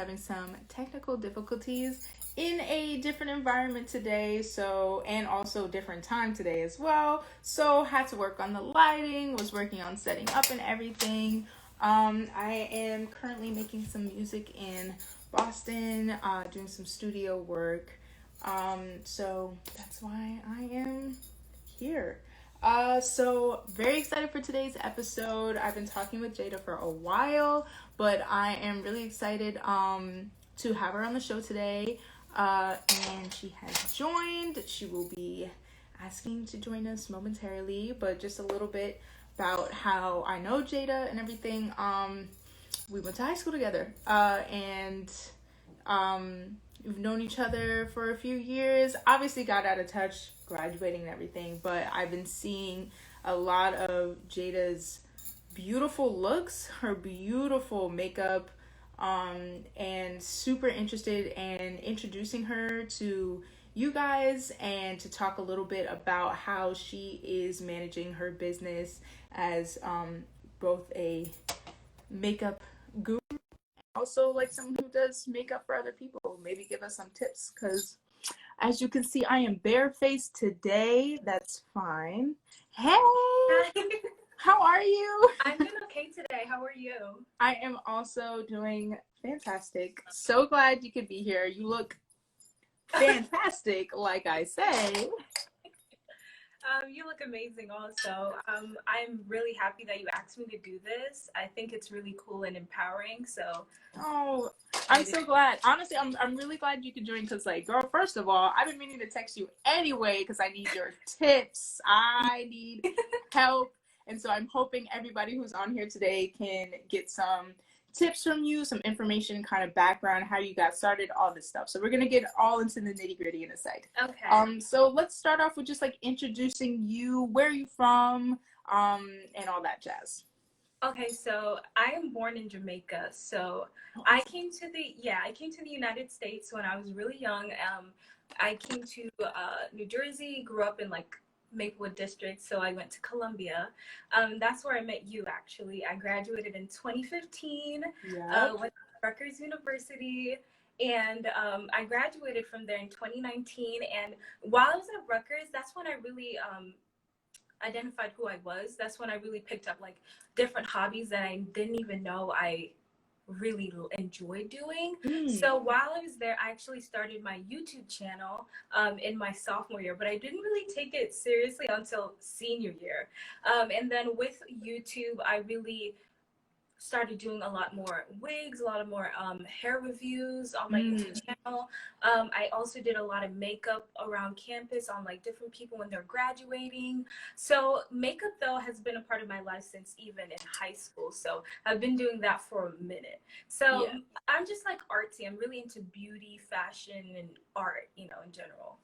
having some technical difficulties in a different environment today, so and also different time today as well. So had to work on the lighting, was working on setting up and everything. I am currently making some music in Boston, doing some studio work. So that's why I am here. So very excited for today's episode. I've been talking with Jada for a while, but I am really excited to have her on the show today. And she has joined. She will be asking to join us momentarily, but just a little bit about how I know Jada and everything. We went to high school together, and we've known each other for a few years. Obviously got out of touch graduating and everything, but I've been seeing a lot of Jada's beautiful looks, her beautiful makeup, and super interested in introducing her to you guys and to talk a little bit about how she is managing her business as both a makeup guru, also like someone who does makeup for other people. Maybe give us some tips, because as you can see, I am barefaced today. That's fine. Hey, how are you? I'm doing okay today. How are you? I am also doing fantastic. So glad you could be here. You look fantastic, like I say. You look amazing also. I'm really happy that you asked me to do this. I think it's really cool and empowering. So, Oh, I'm so glad. Honestly, I'm really glad you could join, because, like, girl, first of all, I've been meaning to text you anyway because I need your tips. I need help. And so I'm hoping everybody who's on here today can get some tips from you, some information, kind of background, how you got started, all this stuff. So we're going to get all into the nitty gritty in a sec. okay. So let's start off with just like introducing you, where are you from, and all that jazz. Okay, so I am born in Jamaica. So I came to the United States when I was really young. I came to New Jersey, grew up in like Maplewood district, so I went to Columbia. That's where I met you actually. I graduated in 2015, Yeah. went to Rutgers University, and I graduated from there in 2019. And while I was at Rutgers, that's when I really identified who I was. That's when I really picked up like different hobbies that I didn't even know I really enjoyed doing. So while I was there, I actually started my YouTube channel in my sophomore year, but I didn't really take it seriously until senior year. And then with YouTube, I really started doing a lot more wigs, a lot of more hair reviews on my YouTube channel. I also did a lot of makeup around campus on like different people when they're graduating. So makeup though has been a part of my life since even in high school. So I've been doing that for a minute. So Yeah. I'm just like artsy. I'm really into beauty, fashion, and art, you know, in general.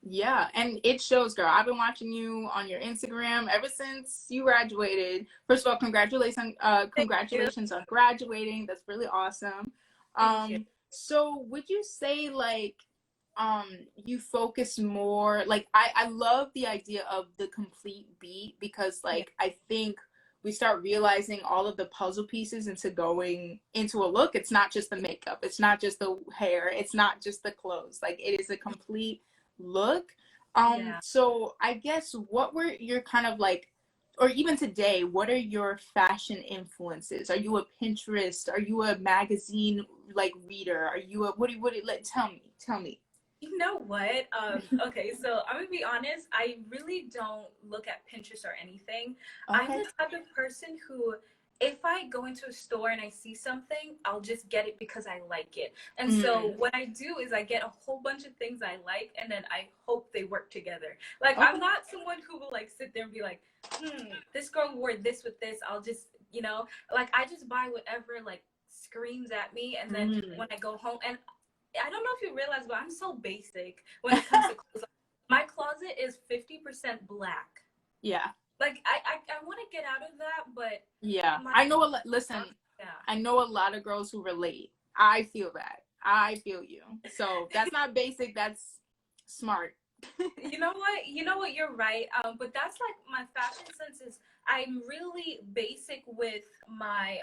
Yeah, and it shows, girl. I've been watching you on your Instagram ever since you graduated. First of all, Thank you. congratulations on graduating. That's really awesome. Thank you. So would you say like you focus more, like I love the idea of the complete beat, because Yeah. like I think we start realizing all of the puzzle pieces into going into a look. It's not just the makeup, it's not just the hair, it's not just the clothes. Like it is a complete look. Yeah. So I guess what were your kind of like, or even today, what are your fashion influences? Are you a Pinterest? Are you a magazine like reader? Are you a let tell me. You know what? Okay, so I'm gonna be honest. I really don't look at Pinterest or anything. I'm Okay. the type of person who, if I go into a store and I see something, I'll just get it because I like it. And so Mm. what I do is I get a whole bunch of things I like, and then I hope they work together. Like Okay. I'm not someone who will like sit there and be like, this girl wore this with this. I'll just, like I just buy whatever like screams at me, and then Mm. when I go home, and I don't know if you realize, but I'm so basic when it comes to clothes. My closet is 50% black. Yeah. Like I want to get out of that, but Yeah. my I know listen, yeah. I know a lot of girls who relate. I feel that. I feel you. So that's not basic, that's smart. You know what? You know what? You're right. But that's like my fashion sense is I'm really basic with my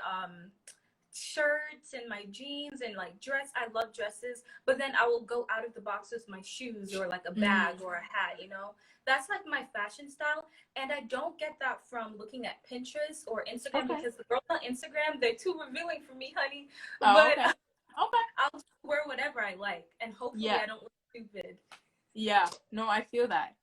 shirts and my jeans and like dress. I love dresses, but then I will go out of the box with my shoes or like a bag or a hat, you know? That's like my fashion style. And I don't get that from looking at Pinterest or Instagram Okay. because the girls on Instagram, they're too revealing for me, honey. Oh, But okay. Okay. I'll just wear whatever I like and hopefully Yeah. I don't look stupid. Yeah. No, I feel that.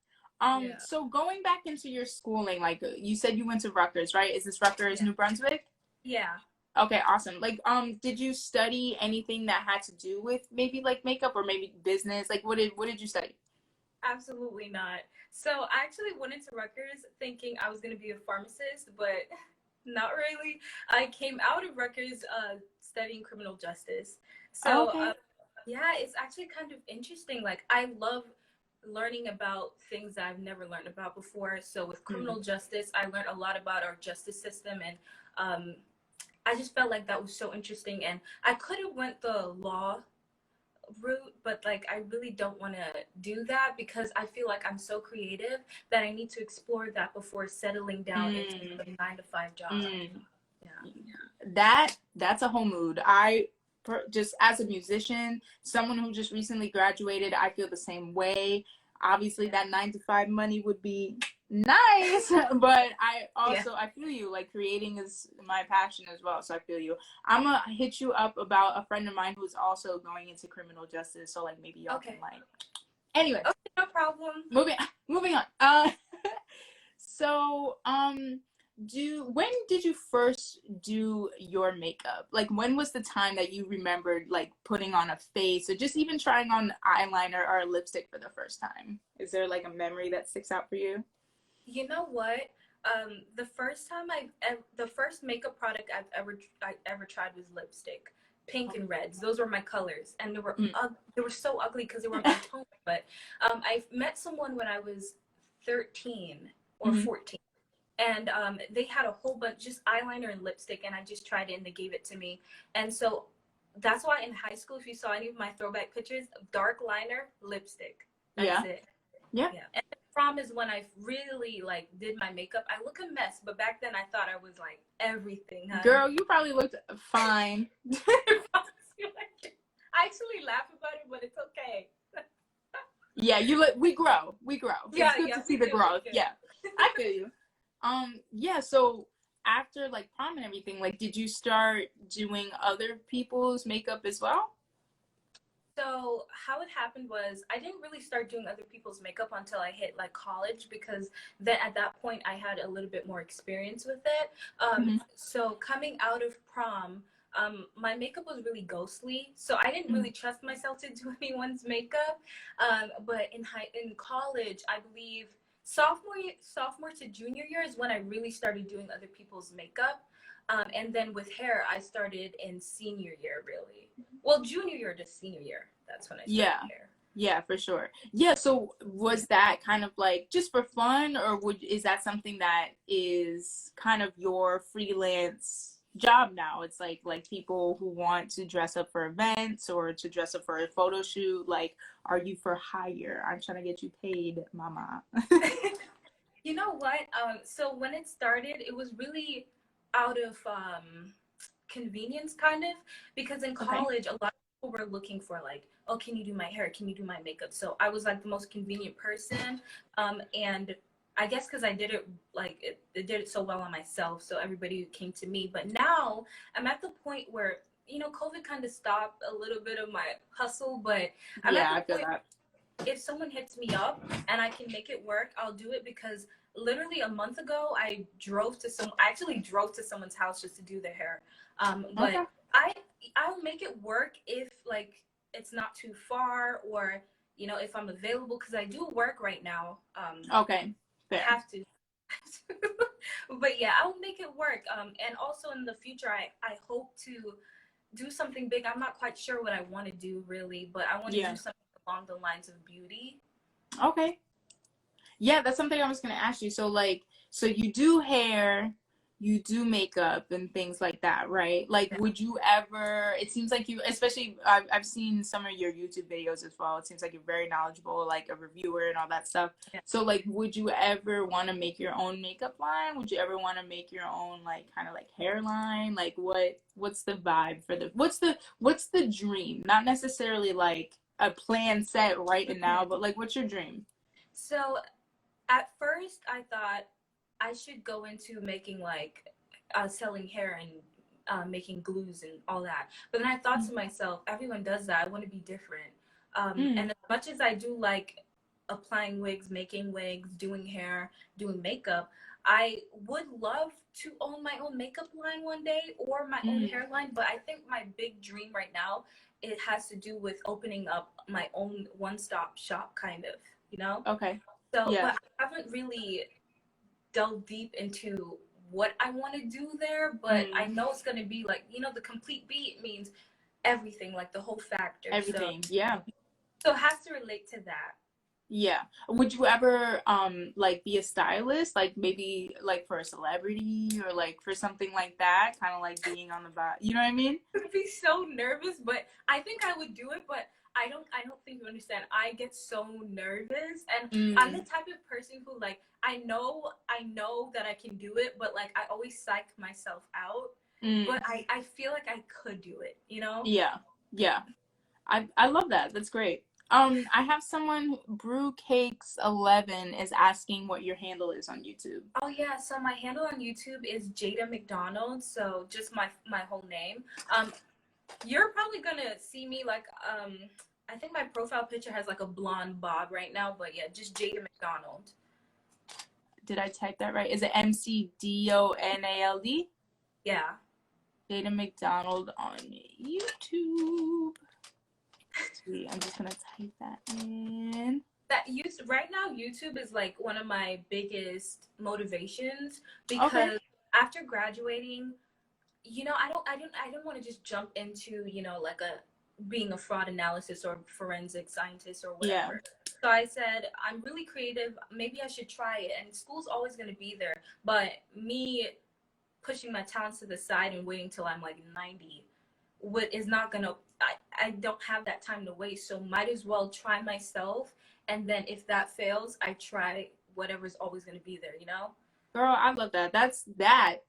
Yeah. So going back into your schooling, like you said you went to Rutgers, right? Is this Rutgers, Yeah. New Brunswick? Yeah. Okay, awesome. Like, did you study anything that had to do with maybe like makeup or maybe business? Like, what did you study? Absolutely not. So I actually went into Rutgers thinking I was going to be a pharmacist, but not really. I came out of Rutgers studying criminal justice. Oh, So okay. yeah, it's actually kind of interesting. Like I love learning about things that I've never learned about before. So with criminal Mm. justice, I learned a lot about our justice system, and I just felt like that was so interesting. And I could have went the law route, but like I really don't want to do that because I feel like I'm so creative that I need to explore that before settling down into Mm. a 9 to 5 job. Mm. Yeah. That's a whole mood. Just as a musician, someone who just recently graduated, I feel the same way. Obviously, that 9 to 5 money would be nice, but Yeah. I feel you. Like creating is my passion as well, so I feel you. I'm gonna hit you up about a friend of mine who's also going into criminal justice, so like maybe y'all can Okay. like. Anyway, Okay, no problem. moving on. So do when did you first do your makeup? Like when was the time that you remembered like putting on a face or just even trying on eyeliner or lipstick for the first time? Is there like a memory that sticks out for you? You know what? The first time the first makeup product I ever tried was lipstick, pink and reds. Those were my colors, and Mm. they were so ugly because they were my tone. But I met someone when I was 13 or Mhm. 14, and they had a whole bunch just eyeliner and lipstick, and I just tried it, and they gave it to me, and so that's why in high school, if you saw any of my throwback pictures, dark liner, lipstick. That's Yeah. it. Yeah. Yeah. And prom is when I really like did my makeup. I look a mess, but back then I thought I was like everything, Girl, you probably looked fine. I actually laugh about it, but it's okay. Yeah, we grow. We grow. Yeah, It's good yeah, to we see the do, growth. we do. Yeah. I feel you. Yeah, so after like prom and everything, like did you start doing other people's makeup as well? So how it happened was I didn't really start doing other people's makeup until I hit like college because then at that point I had a little bit more experience with it. Hmm. So coming out of prom, my makeup was really ghostly, so I didn't really trust myself to do anyone's makeup. But in college, I believe sophomore to junior year is when I really started doing other people's makeup. And then with hair, I started in senior year, really. Well, junior year to senior year. That's when I started Yeah. hair. Yeah, for sure. Yeah, so was that kind of like just for fun or is that something that is kind of your freelance job now? It's like people who want to dress up for events or to dress up for a photo shoot, like are you for hire? I'm trying to get you paid, mama. You know what? So when it started, it was really out of convenience, kind of, because in Okay. college, a lot of people were looking for like, oh, can you do my hair? Can you do my makeup? So I was like the most convenient person, and I guess because I did it like it did it so well on myself, so everybody came to me. But now I'm at the point where COVID kind of stopped a little bit of my hustle, but I'm at Yeah, the I feel point that. if someone hits me up and I can make it work, I'll do it because literally a month ago I actually drove to someone's house just to do their hair. Okay. But I'll make it work if like it's not too far or if I'm available because I do work right now. Okay. I Fair. have to. But yeah, I'll make it work. And also in the future, I hope to do something big. I'm not quite sure what I want to do really, but I want to Yeah. do something along the lines of beauty. Okay. Yeah, that's something I was gonna ask you. So like, so you do hair, you do makeup and things like that, right? Like, Yeah. would you ever, it seems like you, especially, I've seen some of your YouTube videos as well. It seems like you're very knowledgeable, like a reviewer and all that stuff. Yeah. So, like, would you ever want to make your own makeup line? Would you ever want to make your own, like, kind of like hairline? Like, what's the vibe for what's the dream? Not necessarily like a plan set right now, but like, what's your dream? So at first, I thought I should go into making like selling hair and making glues and all that. But then I thought to myself, everyone does that. I want to be different. Mm. And as much as I do like applying wigs, making wigs, doing hair, doing makeup, I would love to own my own makeup line one day or my own Mm. hairline. But I think my big dream right now, it has to do with opening up my own one-stop shop, kind of, you know? Okay. So, Yeah. but I haven't really delved deep into what I want to do there, but I know it's going to be like, you know, the complete beat means everything, like the whole factor. Everything. Yeah. So it has to relate to that. Yeah. Would you ever like be a stylist, like maybe like for a celebrity or like for something like that, kind of like being on the back, you know what I mean? I'd be so nervous, but I think I would do it, but I don't think you understand. I get so nervous, and I'm the type of person who, like, I know that I can do it, but like I always psych myself out. But I feel like I could do it, you know? Yeah. Yeah. I love that. That's great. I have someone, Brew Cakes 11 is asking what your handle is on YouTube. Oh yeah, so my handle on YouTube is Jada McDonald, so just my whole name. You're probably gonna see me like I think my profile picture has like a blonde bob right now, but yeah, just Jada McDonald. Did I type that right? Is it McDonald? Yeah. Jada McDonald on YouTube. Sweet. I'm just gonna type that in. Right now, YouTube is like one of my biggest motivations because after graduating, you know, I don't want to just jump into, you know, like being a fraud analysis or forensic scientist or whatever. Yeah. So I said, I'm really creative. Maybe I should try it. And school's always going to be there. But me pushing my talents to the side and waiting till I'm like 90 is not going to, I don't have that time to waste. So might as well try myself. And then if that fails, I try whatever's always going to be there, you know? Girl, I love that. That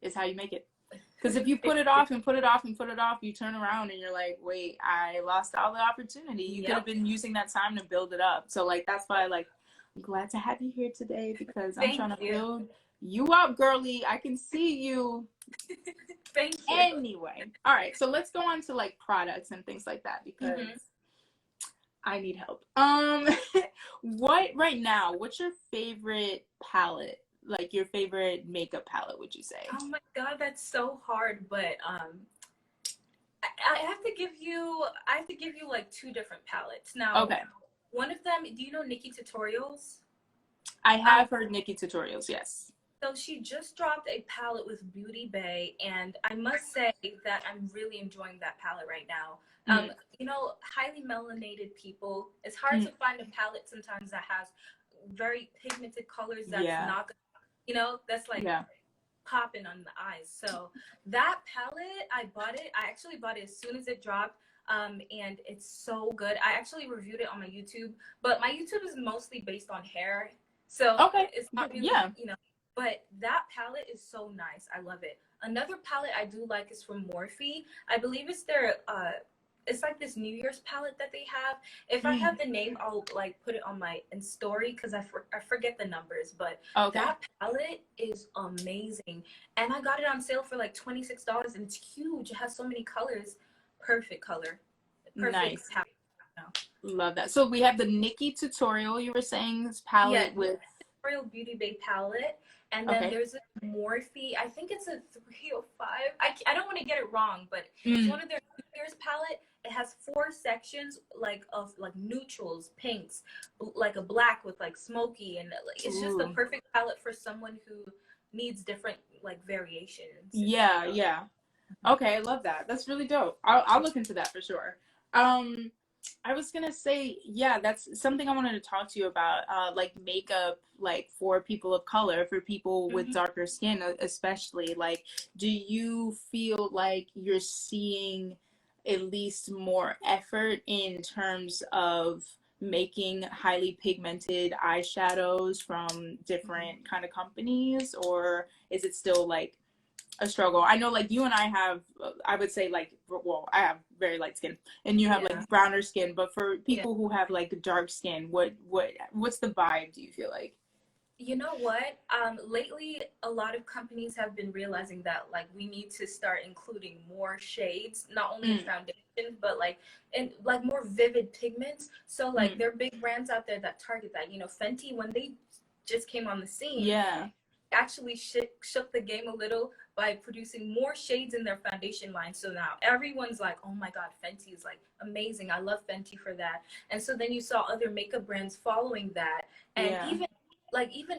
is how you make it. Because if you put it off and put it off and put it off, you turn around and you're like, wait, I lost all the opportunity. You could have been using that time to build it up. So, like, that's why, like, I'm glad to have you here today because I'm trying to build you up, girly. I can see you. Thank you. Anyway. All right. So let's go on to, like, products and things like that because I need help. What's your favorite palette? Like your favorite makeup palette, would you say? Oh my god, that's so hard, but I have to give you like two different palettes. Now, one of them, do you know Nikkie Tutorials? I have heard Nikkie Tutorials, yes. So she just dropped a palette with Beauty Bay, and I must say that I'm really enjoying that palette right now. You know, highly melanated people, it's hard to find a palette sometimes that has very pigmented colors that's not gonna, you know, that's like popping on the eyes. So that palette, I actually bought it as soon as it dropped, and it's so good. I actually reviewed it on my YouTube, but my YouTube is mostly based on hair, so it's not really, you know, but that palette is so nice. I love it. Another palette I do like is from Morphe. I believe it's their it's like this New Year's palette that they have. If I have the name, I'll like put it on my story because I forget the numbers. But that palette is amazing, and I got it on sale for like $26, and it's huge. It has so many colors. Perfect color. Perfect palette. Love that. So we have the Nikkie Tutorial. You were saying this palette with Tutorial Beauty Bay palette. And then there's a Morphe, I think it's a 305. I don't want to get it wrong, but it's one of their New Year's palette. It has 4 sections of neutrals, pinks, like a black with like smoky, and it's just the perfect palette for someone who needs different like variations. Yeah. Okay, I love that. That's really dope. I'll look into that for sure. I was gonna say, yeah, that's something I wanted to talk to you about. Like makeup, like for people of color, for people with Mhm. darker skin, especially. Like, do you feel like you're seeing at least more effort in terms of making highly pigmented eyeshadows from different kind of companies, or is it still like a struggle? I know like you and I have, I would say like, well, I have very light skin and you have Yeah. like browner skin, but for Yeah. people who have like dark skin, what's the vibe, do you feel like? You know what? Lately, a lot of companies have been realizing that like we need to start including more shades, not only in Mm, foundations, but like in like more vivid pigments. So like mm, there are big brands out there that target that. You know, Fenty, when they just came on the scene, yeah. actually shook the game a little by producing more shades in their foundation line. So now everyone's like, oh my God, Fenty is like amazing. I love Fenty for that. And so then you saw other makeup brands following that. And Yeah. even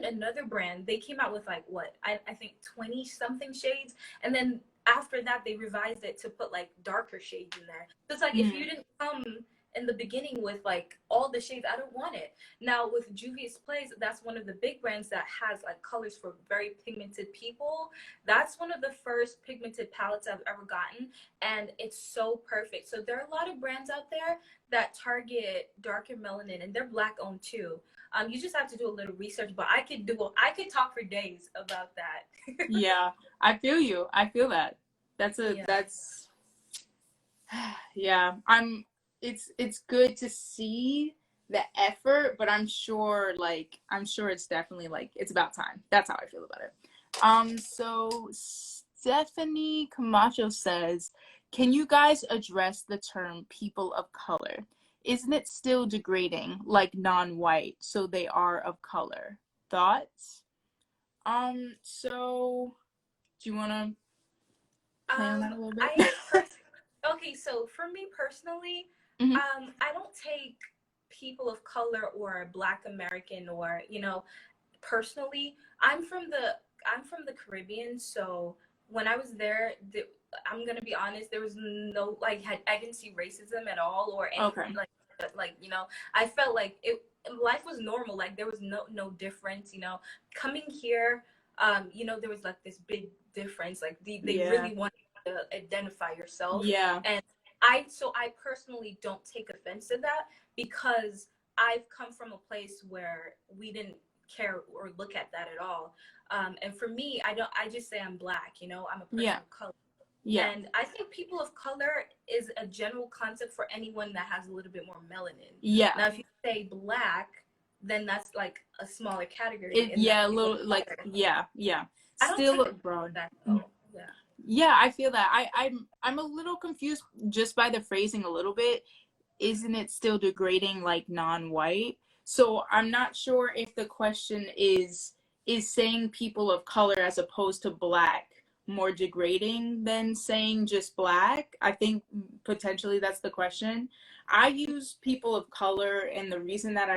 another brand, they came out with like what, I think 20 something shades. And then after that, they revised it to put like darker shades in there. So it's like, if you Mm, didn't come in the beginning with like all the shades, I don't want it. Now with Juvia's Place, that's one of the big brands that has like colors for very pigmented people. That's one of the first pigmented palettes I've ever gotten, and it's so perfect. So there are a lot of brands out there that target darker melanin, and they're black owned too. You just have to do a little research, but I could talk for days about that. yeah. I feel you. I feel that. Yeah. That's yeah. It's good to see the effort, but I'm sure it's definitely like it's about time. That's how I feel about it. So Stephanie Camacho says, can you guys address the term people of color? Isn't it still degrading, like non-white, so they are of color? Thoughts? So do you wanna play on that a little bit? I pers- okay, so for me personally, Hmm. I don't take people of color or Black American or personally, I'm from the Caribbean, so when I was there, I'm gonna be honest, there was no like I didn't see racism at all or any Okay. I felt like it life was normal, like there was no difference, coming here, there was like this big difference, like they Yeah. really wanted to identify yourself, Yeah. and I personally don't take offense to that because I've come from a place where we didn't care or look at that at all. And for me, I just say I'm black, I'm a person Yeah. of color. Yeah. And I think people of color is a general concept for anyone that has a little bit more melanin. Yeah. Now, if you say black, then that's like a smaller category, It and that's yeah, a people of little like color. yeah, yeah. I don't take Still it broad. that though. Yeah. Yeah, I feel that. I'm a little confused just by the phrasing a little bit. Isn't it still degrading like non-white? So I'm not sure if the question is saying people of color as opposed to black more degrading than saying just black. I think potentially that's the question. I use people of color, and the reason that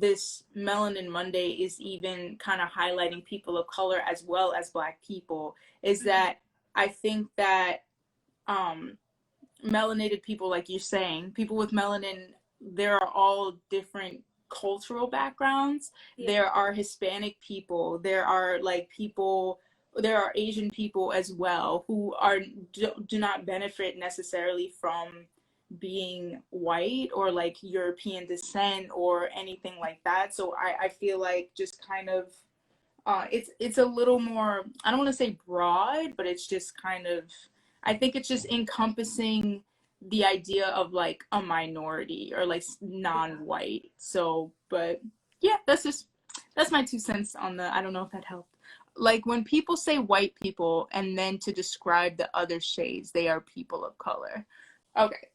this Melanin Monday is even kind of highlighting people of color as well as black people is Mhm. that I think that um melanated people, like you're saying, people with melanin, there are all different cultural backgrounds. Yeah. There are Hispanic people, there are like people, there are Asian people as well who do not benefit necessarily from being white or like European descent or anything like that. So I feel like just kind of it's a little more, I don't want to say broad, but it's just kind of, I think it's just encompassing the idea of like a minority or like Yeah. non-white. So, but yeah, that's my 2 cents on the, I don't know if that helped. Like when people say white people and then to describe the other shades, they are people of color. Okay.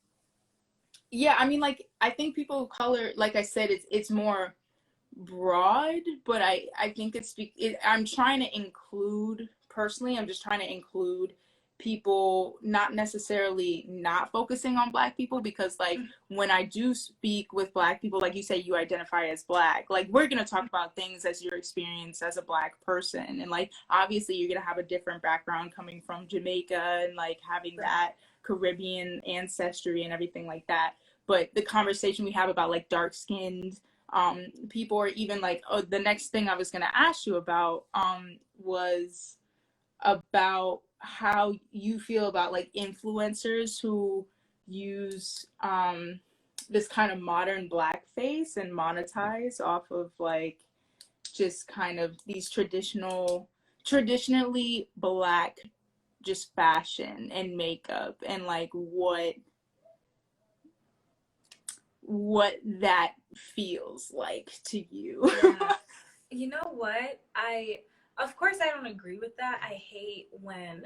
Yeah, I mean like I think people of color, like I said, it's more broad, but I think I'm trying to include, personally, I'm just trying to include people, not necessarily not focusing on black people, because like Mhm. when I do speak with black people, like you say, you identify as black, like we're going to talk about things as your experience as a black person, and like obviously you're going to have a different background coming from Jamaica and like having Right. that Caribbean ancestry and everything like that. But the conversation we have about like dark skinned people, or even like, oh, the next thing I was going to ask you about was about how you feel about like influencers who use this kind of modern blackface and monetize off of like just kind of these traditionally black just fashion and makeup, and like what that feels like to you. Yeah. You know what? Of course, I don't agree with that. I hate when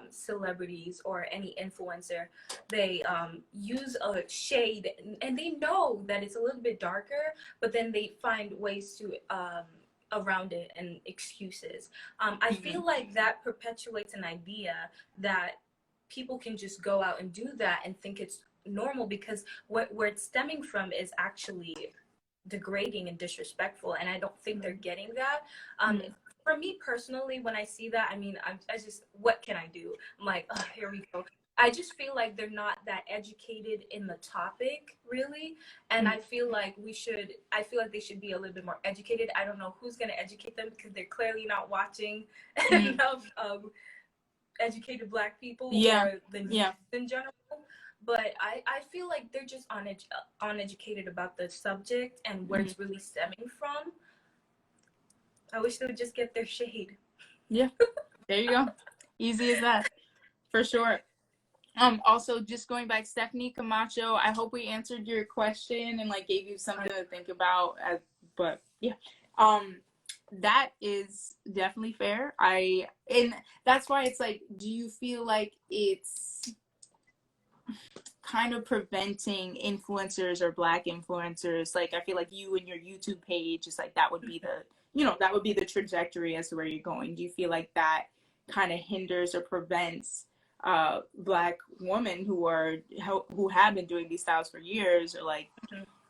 celebrities or any influencer, they use a shade and they know that it's a little bit darker, but then they find ways to around it and excuses. I feel like that perpetuates an idea that people can just go out and do that and think it's normal, because where it's stemming from is actually degrading and disrespectful, and I don't think they're getting that. For me personally, when I see that, I mean, I just, what can I do? I'm like, oh, here we go. I just feel like they're not that educated in the topic, really, and I feel like they should be a little bit more educated. I don't know who's going to educate them, because they're clearly not watching enough educated Black people or the news in general. But I feel like they're just uneducated about the subject and where it's really stemming from. I wish they would just get their shade. Yeah, there you go. Easy as that, for sure. Also, just going back, Stephanie Camacho, I hope we answered your question and like gave you something to think about. But yeah, that is definitely fair. And that's why it's like, do you feel like it's kind of preventing influencers or Black influencers? Like, I feel like you and your YouTube page is like, that would be the trajectory as to where you're going. Do you feel like that kind of hinders or prevents Black women who have been doing these styles for years, or like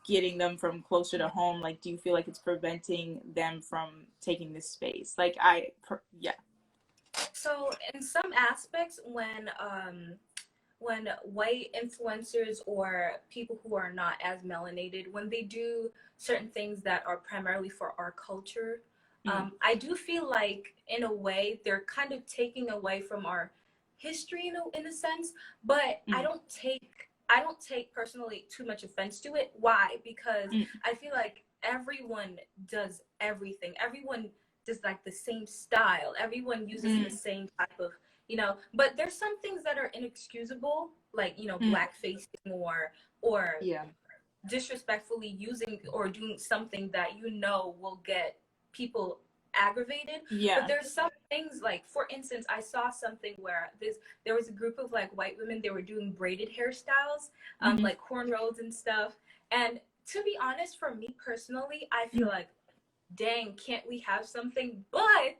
getting them from closer to home? Like, do you feel like it's preventing them from taking this space? Like, yeah. So in some aspects, when white influencers or people who are not as melanated, when they do certain things that are primarily for our culture, I do feel like in a way they're kind of taking away from our history in a sense, but I don't take personally too much offense to it. Why? Because I feel like everyone does everything. Everyone does like the same style. Everyone uses the same type of, but there's some things that are inexcusable, like, blackfacing or disrespectfully using or doing something that will get people aggravated. But there's some things, like, for instance, I saw something where there was a group of like white women, they were doing braided hairstyles, like cornrows and stuff. And to be honest, for me personally, I feel like, dang, can't we have something? But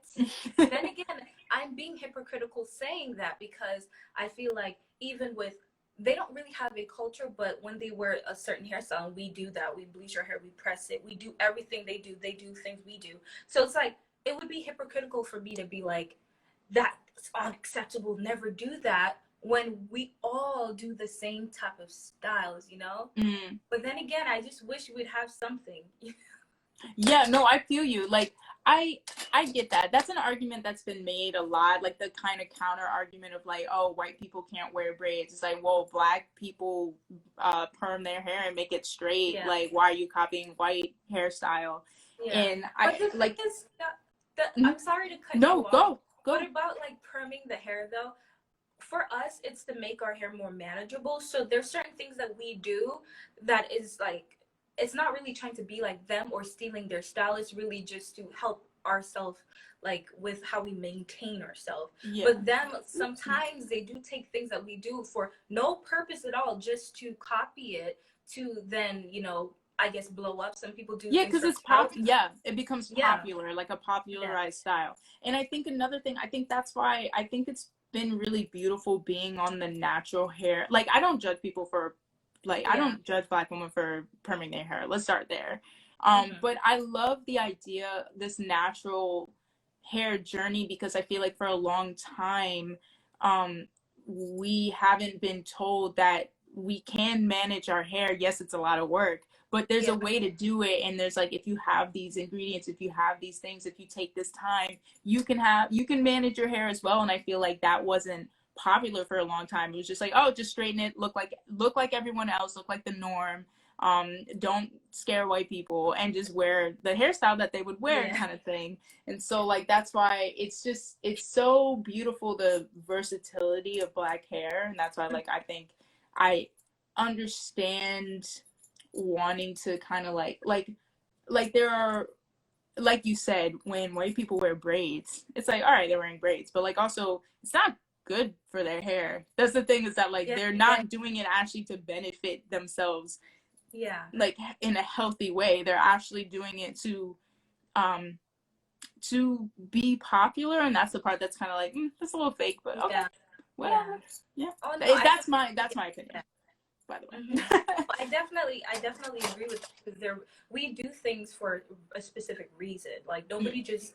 then again, I'm being hypocritical saying that, because I feel like even with, they don't really have a culture, but when they wear a certain hairstyle, we do that. We bleach our hair, we press it, we do everything they do. They do things we do. So it's like, it would be hypocritical for me to be like, that's unacceptable, never do that, when we all do the same type of styles, But then again, I just wish we'd have something. Yeah, no, I feel you. Like, I get that. That's an argument that's been made a lot, like the kind of counter argument of like, oh, white people can't wear braids. It's like, well, Black people perm their hair and make it straight. Yeah. Like, why are you copying white hairstyle? Yeah. And I'm sorry to cut you off. No, go. What about like perming the hair though? For us, it's to make our hair more manageable. So there's certain things that we do that is like, it's not really trying to be like them or stealing their style. It's really just to help ourselves, like, with how we maintain ourselves. Yeah. But then sometimes they do take things that we do for no purpose at all, just to copy it, to then, I guess, blow up. Some people do. Yeah, because it's it becomes popular, like a popularized style. And I think another thing, I think that's why I think it's been really beautiful being on the natural hair. Like, I don't judge people for, like, I don't judge Black women for perming their hair. Let's start there. But I love the idea, this natural hair journey, because I feel like for a long time, we haven't been told that we can manage our hair. Yes, it's a lot of work, but there's Yeah. a way to do it. And there's like, if you have these ingredients, if you have these things, if you take this time, you can manage your hair as well. And I feel like that wasn't popular for a long time. It was just like, oh, just straighten it, look like everyone else, look like the norm. Don't scare white people, and just wear the hairstyle that they would wear, Yeah. kind of thing. And so like that's why it's so beautiful, the versatility of black hair. And that's why like I think I understand wanting to kind of like there are, like you said, when white people wear braids, it's like, all right, they're wearing braids, but like also it's not good for their hair. That's the thing, is that like Yeah. they're not doing it actually to benefit themselves, Yeah. like in a healthy way. They're actually doing it um to be popular, and that's the part that's kind of like, that's a little fake, but okay, Yeah. whatever. Yeah. Oh no, That's my opinion, yeah. by the way. I definitely agree with that, because we do things for a specific reason. Like nobody just,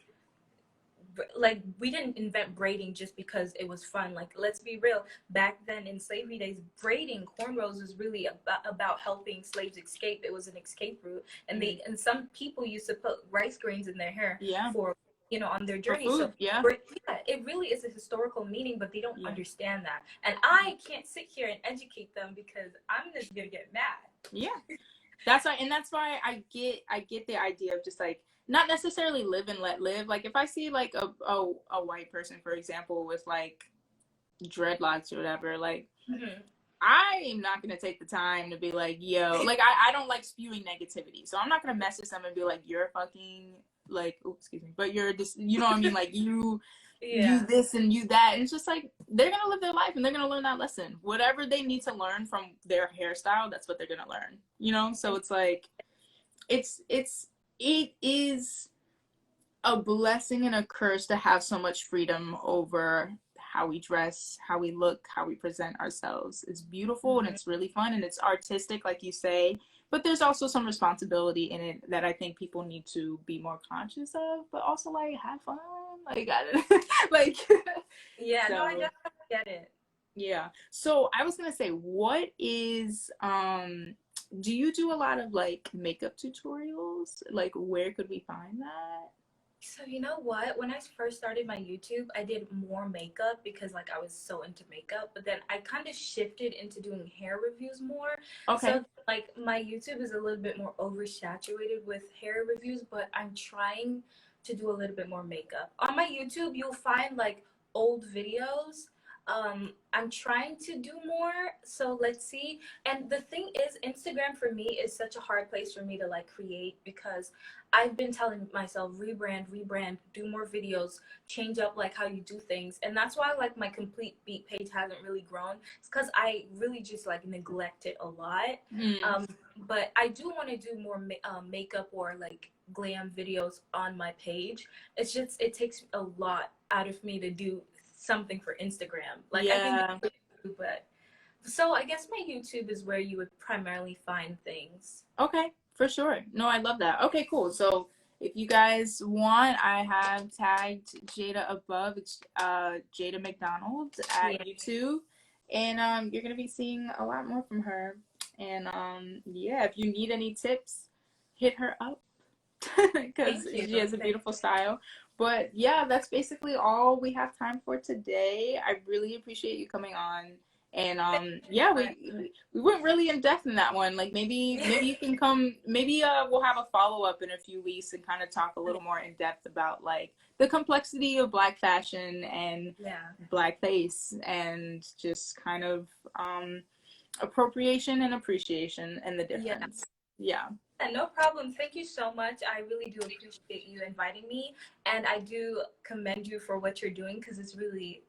like, we didn't invent braiding just because it was fun. Like, let's be real, back then in slavery days, braiding cornrows was really about helping slaves escape. It was an escape route, and and some people used to put rice grains in their hair, Yeah. for, on their For journey. food, So yeah. it really is a historical meaning, but they don't Yeah. understand that. And I can't sit here and educate them, because I'm just gonna get mad. Yeah. That's why I get the idea of just like, not necessarily live and let live. Like if I see like a white person, for example, with like dreadlocks or whatever, like I am not gonna take the time to be like, yo, like I don't like spewing negativity, so I'm not gonna message them and be like, you're fucking like, oops, excuse me, but you're just, you know what I mean, like you this and you that. And it's just like, they're gonna live their life and they're gonna learn that lesson. Whatever they need to learn from their hairstyle, that's what they're gonna learn, so it's like, it is a blessing and a curse to have so much freedom over how we dress, how we look, how we present ourselves. It's beautiful and it's really fun and it's artistic, like you say, but there's also some responsibility in it that I think people need to be more conscious of, but also like have fun, like like yeah. So, no, I definitely get it. Yeah. So I was gonna say, what is do you do a lot of like makeup tutorials? Like where could we find that? So you know what? When I first started my YouTube, I did more makeup because like I was so into makeup, but then I kind of shifted into doing hair reviews more. Okay. So like my YouTube is a little bit more oversaturated with hair reviews, but I'm trying to do a little bit more makeup. On my YouTube, you'll find like old videos. I'm trying to do more, so let's see. And the thing is, Instagram for me is such a hard place for me to like create, because I've been telling myself rebrand, do more videos, change up like how you do things. And that's why like my complete beat page hasn't really grown. It's because I really just like neglect it a lot. But I do want to do more makeup or like glam videos on my page. It's just, it takes a lot out of me to do something for Instagram. Like Yeah. I can, but so I guess my YouTube is where you would primarily find things. Okay, for sure. No, I love that. Okay, cool. So if you guys want, I have tagged Jada above. It's Jada McDonald at YouTube. And you're gonna be seeing a lot more from her. And yeah, if you need any tips, hit her up. Because she has a beautiful style. But yeah, that's basically all we have time for today. I really appreciate you coming on. And yeah, we went really in depth in that one. Like maybe you can come, maybe we'll have a follow-up in a few weeks and kind of talk a little more in depth about like the complexity of Black fashion and blackface, and just kind of appropriation and appreciation and the difference. Yeah. No problem. Thank you so much. I really do appreciate you inviting me, and I do commend you for what you're doing, because it's really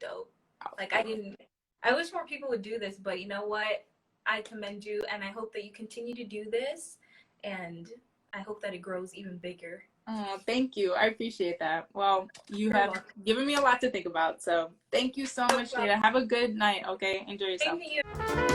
dope. Like I wish more people would do this, but you know what? I commend you, and I hope that you continue to do this, and I hope that it grows even bigger. Oh, thank you. I appreciate that. Well, you have given me a lot to think about, so thank you so much, Jada. Have a good night, okay? Enjoy yourself. Thank you.